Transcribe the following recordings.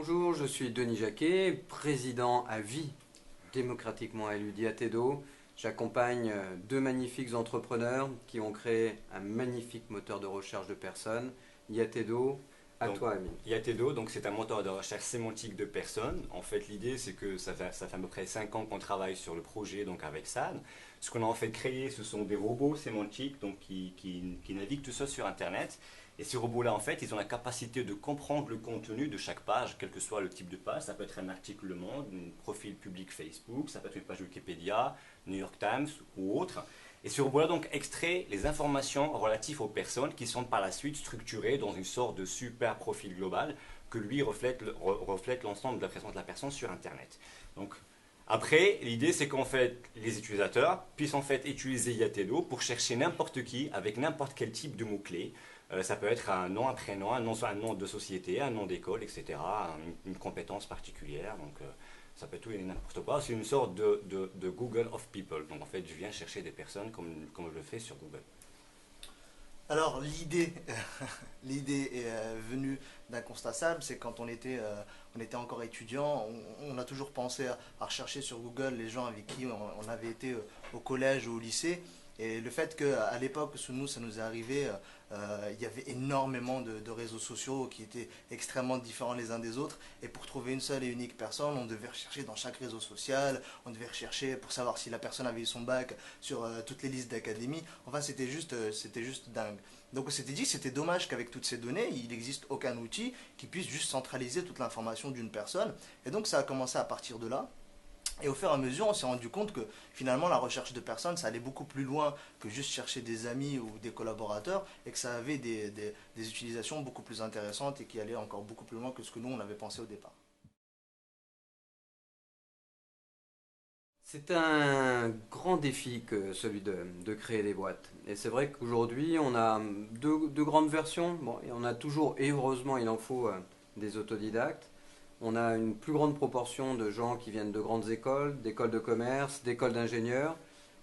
Bonjour, je suis Denis Jacquet, président à vie démocratiquement élu d'Yatedo. J'accompagne deux magnifiques entrepreneurs qui ont créé un magnifique moteur de recherche de personnes. Yatedo, à toi Amine. Yatedo, donc c'est un moteur de recherche sémantique de personnes. En fait, l'idée c'est que ça fait à peu près 5 ans qu'on travaille sur le projet donc avec SAD. Ce qu'on a en fait créé, ce sont des robots sémantiques donc, qui naviguent tout seuls sur Internet. Et ces robots-là, en fait, ils ont la capacité de comprendre le contenu de chaque page, quel que soit le type de page. Ça peut être un article Le Monde, un profil public Facebook, ça peut être une page Wikipédia, New York Times ou autre. Et ce robot-là donc extrait les informations relatives aux personnes qui sont par la suite structurées dans une sorte de super profil global que lui reflète l'ensemble de la présence de la personne sur Internet. Donc, après, l'idée c'est qu'en fait, les utilisateurs puissent en fait utiliser Yatedo pour chercher n'importe qui avec n'importe quel type de mots-clés. Ça peut être un nom, un prénom, un nom de société, un nom d'école, etc. Une compétence particulière. Donc, ça peut être tout et n'importe quoi. C'est une sorte de Google of People. Donc en fait, je viens chercher des personnes comme je le fais sur Google. Alors l'idée est venue d'un constat simple, c'est quand on était encore étudiant, on a toujours pensé à rechercher sur Google les gens avec qui on avait été au collège ou au lycée. Et le fait qu'à l'époque, sous nous, ça nous est arrivé, il y avait énormément de réseaux sociaux qui étaient extrêmement différents les uns des autres. Et pour trouver une seule et unique personne, on devait rechercher dans chaque réseau social, on devait rechercher pour savoir si la personne avait eu son bac sur toutes les listes d'académie. Enfin, c'était juste dingue. Donc on s'était dit que c'était dommage qu'avec toutes ces données, il n'existe aucun outil qui puisse juste centraliser toute l'information d'une personne. Et donc ça a commencé à partir de là. Et au fur et à mesure, on s'est rendu compte que finalement, la recherche de personnes, ça allait beaucoup plus loin que juste chercher des amis ou des collaborateurs et que ça avait des utilisations beaucoup plus intéressantes et qui allaient encore beaucoup plus loin que ce que nous, on avait pensé au départ. C'est un grand défi que celui de créer des boîtes. Et c'est vrai qu'aujourd'hui, on a deux grandes versions. Bon, et on a toujours, et heureusement, il en faut des autodidactes. On a une plus grande proportion de gens qui viennent de grandes écoles, d'écoles de commerce, d'écoles d'ingénieurs.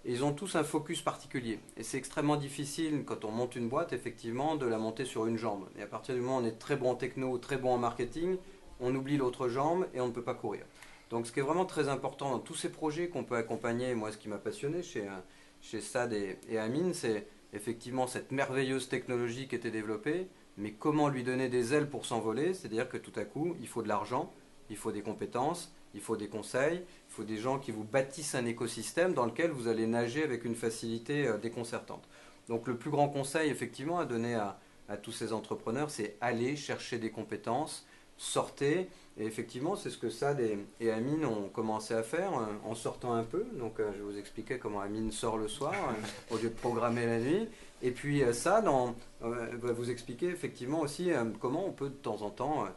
Et ils ont tous un focus particulier. Et c'est extrêmement difficile, quand on monte une boîte, effectivement, de la monter sur une jambe. Et à partir du moment où on est très bon en techno, très bon en marketing, on oublie l'autre jambe et on ne peut pas courir. Donc ce qui est vraiment très important dans tous ces projets qu'on peut accompagner, moi ce qui m'a passionné chez SAD et Amine, c'est effectivement cette merveilleuse technologie qui était développée, mais comment lui donner des ailes pour s'envoler, c'est-à-dire que tout à coup, il faut de l'argent, il faut des compétences, il faut des conseils, il faut des gens qui vous bâtissent un écosystème dans lequel vous allez nager avec une facilité déconcertante. Donc le plus grand conseil effectivement à donner à tous ces entrepreneurs, c'est aller chercher des compétences, sortez. Et effectivement, c'est ce que Sad et Amine ont commencé à faire en sortant un peu. Donc je vais vous expliquer comment Amine sort le soir au lieu de programmer la nuit. Et puis Sad va vous expliquer effectivement aussi comment on peut de temps en temps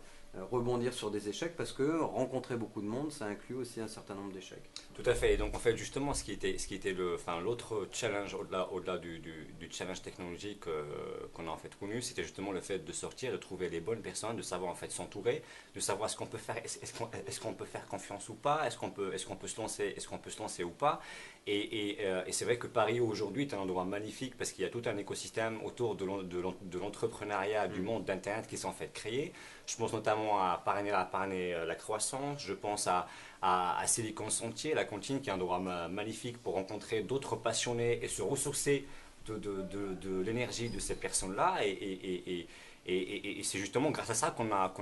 rebondir sur des échecs, parce que rencontrer beaucoup de monde, ça inclut aussi un certain nombre d'échecs. Tout à fait. Et donc en fait justement ce qui était l'autre challenge au-delà du challenge technologique qu'on a en fait connu, c'était justement le fait de sortir, de trouver les bonnes personnes, de savoir en fait s'entourer, de savoir ce qu'on peut faire, est-ce qu'on peut faire confiance ou pas, est-ce qu'on peut se lancer ou pas. Et c'est vrai que Paris aujourd'hui est un endroit magnifique parce qu'il y a tout un écosystème autour de l'entrepreneuriat, du monde d'Internet qui s'est en fait créé. Je pense notamment à parrainer la croissance, je pense à Silicon Sentier, la cantine qui est un endroit magnifique pour rencontrer d'autres passionnés et se ressourcer de l'énergie de ces personnes-là. Et c'est justement grâce à ça qu'on a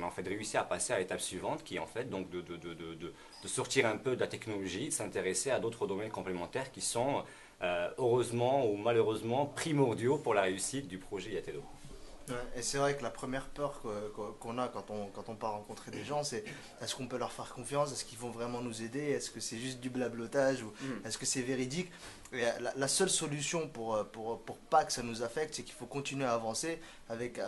en fait réussi à passer à l'étape suivante, qui est en fait donc de sortir un peu de la technologie, de s'intéresser à d'autres domaines complémentaires qui sont heureusement ou malheureusement primordiaux pour la réussite du projet Yatedo. Ouais, et c'est vrai que la première peur qu'on a quand on part rencontrer des gens, c'est est-ce qu'on peut leur faire confiance, est-ce qu'ils vont vraiment nous aider, est-ce que c'est juste du blablotage ou est-ce que c'est véridique. Et la seule solution pour pas que ça nous affecte, c'est qu'il faut continuer à avancer avec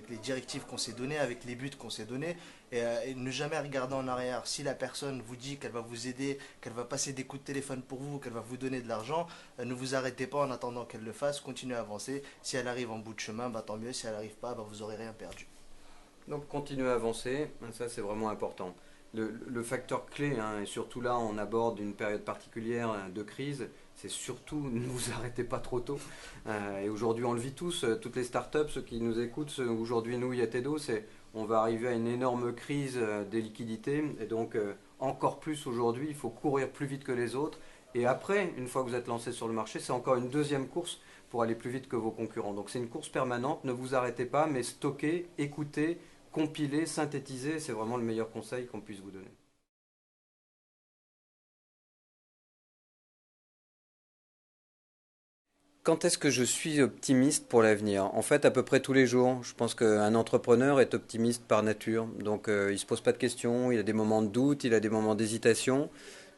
les directives qu'on s'est données, avec les buts qu'on s'est donnés, et ne jamais regarder en arrière. Si la personne vous dit qu'elle va vous aider, qu'elle va passer des coups de téléphone pour vous, qu'elle va vous donner de l'argent, ne vous arrêtez pas en attendant qu'elle le fasse, continuez à avancer. Si elle arrive en bout de chemin, bah, tant mieux. Si elle n'arrive pas, bah, vous n'aurez rien perdu. Donc continuer à avancer, ça c'est vraiment important. Le facteur clé, et surtout là on aborde une période particulière de crise, c'est surtout ne vous arrêtez pas trop tôt. Et aujourd'hui on le vit tous, toutes les startups, ceux qui nous écoutent, aujourd'hui nous Yatedo, c'est on va arriver à une énorme crise des liquidités. Et donc, encore plus aujourd'hui, il faut courir plus vite que les autres. Et après, une fois que vous êtes lancé sur le marché, c'est encore une deuxième course pour aller plus vite que vos concurrents. Donc c'est une course permanente, ne vous arrêtez pas, mais stockez, écoutez, compilez, synthétisez, c'est vraiment le meilleur conseil qu'on puisse vous donner. Quand est-ce que je suis optimiste pour l'avenir? En fait, à peu près tous les jours. Je pense qu'un entrepreneur est optimiste par nature. Donc, il ne se pose pas de questions, il a des moments de doute, il a des moments d'hésitation.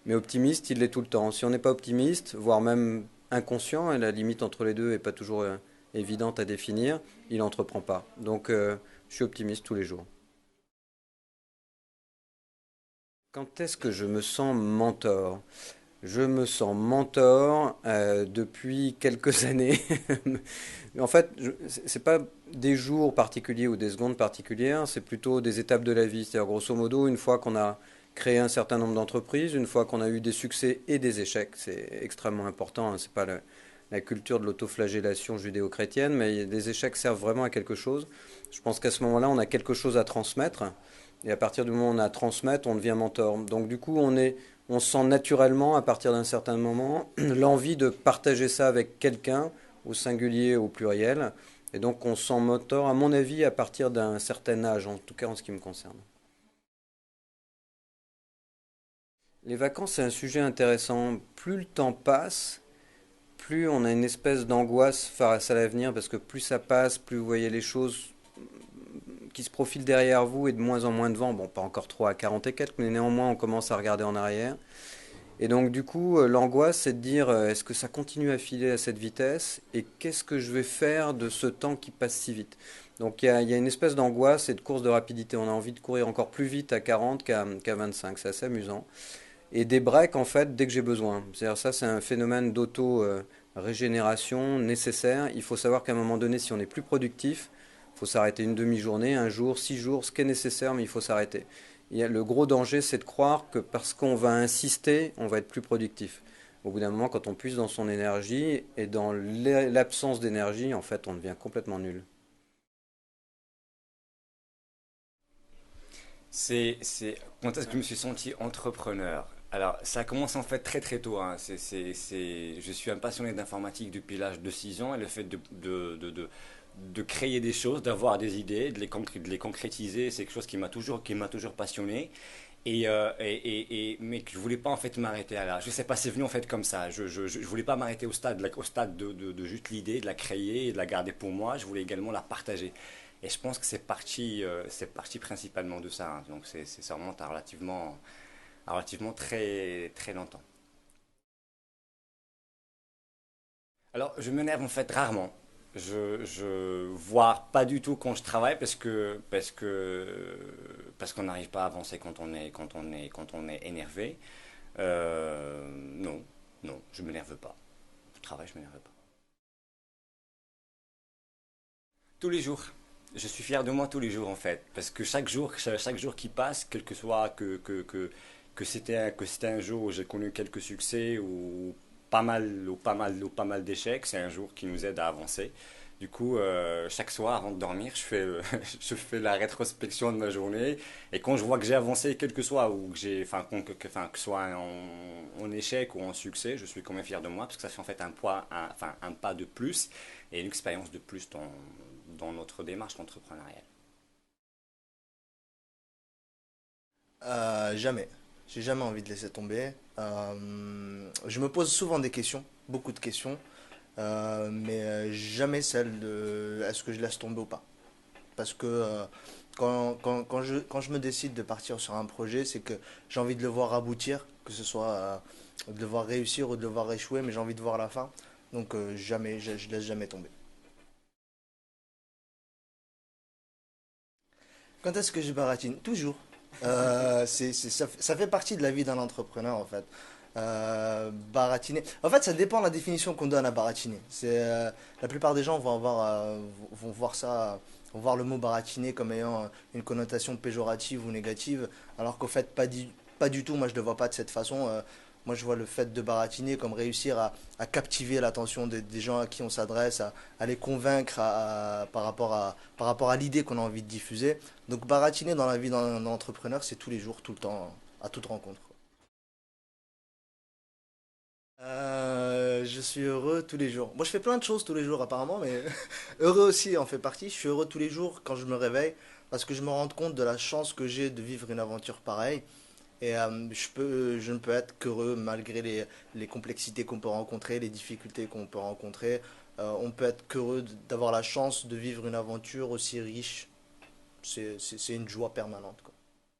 Mais optimiste, il l'est tout le temps. Si on n'est pas optimiste, voire même inconscient, et la limite entre les deux n'est pas toujours évidente à définir, il n'entreprend pas. Donc, je suis optimiste tous les jours. Quand est-ce que je me sens mentor? Je me sens mentor depuis quelques années. En fait, c'est pas des jours particuliers ou des secondes particulières, c'est plutôt des étapes de la vie. C'est-à-dire, grosso modo, une fois qu'on a créé un certain nombre d'entreprises, une fois qu'on a eu des succès et des échecs, c'est extrêmement important, hein. C'est pas la culture de l'autoflagellation judéo-chrétienne, mais les échecs servent vraiment à quelque chose. Je pense qu'à ce moment-là, on a quelque chose à transmettre. Et à partir du moment où on a à transmettre, on devient mentor. Donc du coup, on sent naturellement, à partir d'un certain moment, l'envie de partager ça avec quelqu'un, au singulier, au pluriel. Et donc on sent mentor, à mon avis, à partir d'un certain âge, en tout cas en ce qui me concerne. Les vacances, c'est un sujet intéressant. Plus le temps passe, plus on a une espèce d'angoisse face à l'avenir, parce que plus ça passe, plus vous voyez les choses qui se profilent derrière vous et de moins en moins devant. Bon, pas encore trop à 40 et quelques, mais néanmoins on commence à regarder en arrière. Et donc du coup, l'angoisse, c'est de dire, est-ce que ça continue à filer à cette vitesse et qu'est-ce que je vais faire de ce temps qui passe si vite? Donc il y a une espèce d'angoisse et de course de rapidité. On a envie de courir encore plus vite à 40 qu'à 25. C'est assez amusant. Et des breaks, en fait, dès que j'ai besoin. C'est-à-dire ça, c'est un phénomène d'auto-régénération nécessaire. Il faut savoir qu'à un moment donné, si on est plus productif, il faut s'arrêter une demi-journée, un jour, 6 jours, ce qui est nécessaire, mais il faut s'arrêter. Le gros danger, c'est de croire que parce qu'on va insister, on va être plus productif. Au bout d'un moment, quand on puise dans son énergie et dans l'absence d'énergie, en fait, on devient complètement nul. Quand est-ce que je me suis senti entrepreneur? Alors, ça commence en fait très très tôt, hein. Je suis un passionné d'informatique depuis l'âge de 6 ans et le fait de créer des choses, d'avoir des idées, de les concrétiser, c'est quelque chose qui m'a toujours passionné. Mais que je voulais pas en fait m'arrêter à là. Je sais pas, c'est venu en fait comme ça. Je voulais pas m'arrêter au stade de juste l'idée, de la créer et de la garder pour moi. Je voulais également la partager. Et je pense que c'est parti principalement de ça, hein. Donc ça remonte à relativement très, très longtemps. Alors, je m'énerve en fait rarement. Je vois pas du tout quand je travaille parce qu'on n'arrive pas à avancer quand on est énervé. Non, non, je m'énerve pas. Au travail, je m'énerve pas. Tous les jours. Je suis fier de moi tous les jours en fait, parce que chaque jour qui passe, quel que soit que c'était un jour où j'ai connu quelques succès ou pas mal d'échecs, c'est un jour qui nous aide à avancer. Du coup, chaque soir avant de dormir, je fais la rétrospection de ma journée et quand je vois que j'ai avancé, quel que soit ou que j'ai, enfin, que ce soit en échec ou en succès, je suis quand même fier de moi parce que ça fait en fait un pas de plus et une expérience de plus dans notre démarche entrepreneuriale. Jamais. J'ai jamais envie de laisser tomber. Je me pose souvent des questions, beaucoup de questions, mais jamais celle de est-ce que je laisse tomber ou pas. Parce que quand je me décide de partir sur un projet, c'est que j'ai envie de le voir aboutir, que ce soit de le voir réussir ou de le voir échouer, mais j'ai envie de voir la fin. Donc jamais, je laisse jamais tomber. Quand est-ce que je baratine? Toujours. Ça fait partie de la vie d'un entrepreneur en fait. Baratiner. En fait, ça dépend de la définition qu'on donne à baratiner. La plupart des gens vont voir ça, vont voir le mot baratiner comme ayant une connotation péjorative ou négative, alors qu'au fait, pas du tout. Moi, je ne le vois pas de cette façon. Moi, je vois le fait de baratiner comme réussir à captiver l'attention des gens à qui on s'adresse, à les convaincre par rapport à l'idée qu'on a envie de diffuser. Donc, baratiner dans la vie d'un entrepreneur, c'est tous les jours, tout le temps, à toute rencontre. Je suis heureux tous les jours. Moi, je fais plein de choses tous les jours apparemment, mais heureux aussi en fait partie. Je suis heureux tous les jours quand je me réveille parce que je me rends compte de la chance que j'ai de vivre une aventure pareille. Et je ne peux être qu'heureux malgré les complexités qu'on peut rencontrer, les difficultés qu'on peut rencontrer. On peut être qu'heureux d'avoir la chance de vivre une aventure aussi riche. C'est une joie permanente, quoi.